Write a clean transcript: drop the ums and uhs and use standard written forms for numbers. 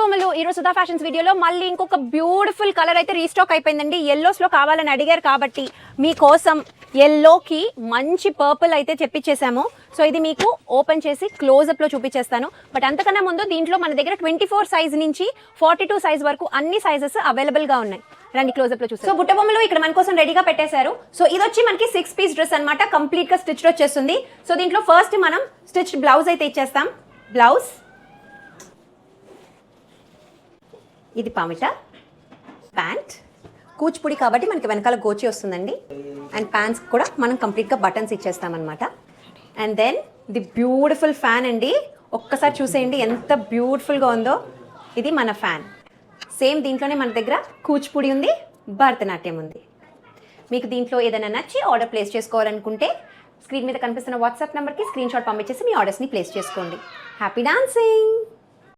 బొమ్మలు ఈరోజు సుధా ఫ్యాషన్స్ వీడియోలో మళ్ళీ ఇంకొక బ్యూటిఫుల్ కలర్ అయితే రీస్టాక్ అయిపోయిందండి. ఎల్లోస్లో కావాలని అడిగారు కాబట్టి మీకోసం ఎల్లోకి మంచి పర్పుల్ అయితే చెప్పించేసాము. సో ఇది మీకు ఓపెన్ చేసి క్లోజప్లో చూపించేస్తాను. బట్ అంతకన్నా ముందు దీంట్లో మన దగ్గర 24 సైజ్ నుంచి 42 సైజ్ వరకు అన్ని సైజెస్ అవైలబుల్గా ఉన్నాయి. రండి క్లోజప్లో చూసి. సో బుట్ట బొమ్మలు ఇక్కడ మన కోసం రెడీగా పెట్టేశారు. సో ఇది వచ్చి మనకి 6 పీస్ డ్రెస్ అనమాట, కంప్లీట్గా స్టిచ్డ్ వచ్చేస్తుంది. సో దీంట్లో ఫస్ట్ మనం స్టిచ్డ్ బ్లౌజ్ అయితే ఇచ్చేస్తాం. బ్లౌజ్ ఇది పామిట, ప్యాంట్ కూచిపూడి కాబట్టి మనకి వెనకాల గోచి వస్తుందండి. అండ్ ప్యాంట్స్ కూడా మనం కంప్లీట్గా బటన్స్ ఇచ్చేస్తామన్నమాట. And then the beautiful fan అండి, ఒక్కసారి చూసేయండి ఎంత బ్యూటిఫుల్గా ఉందో. ఇది మన ఫ్యాన్. సేమ్ దీంట్లోనే మన దగ్గర కూచిపూడి ఉంది, భరతనాట్యం ఉంది. మీకు దీంట్లో ఏదైనా నచ్చి ఆర్డర్ ప్లేస్ చేసుకోవాలనుకుంటే స్క్రీన్ మీద కనిపిస్తున్న వాట్సాప్ నెంబర్కి స్క్రీన్ షాట్ పంపించేసి మీ ఆర్డర్స్ని ప్లేస్ చేసుకోండి. Happy dancing.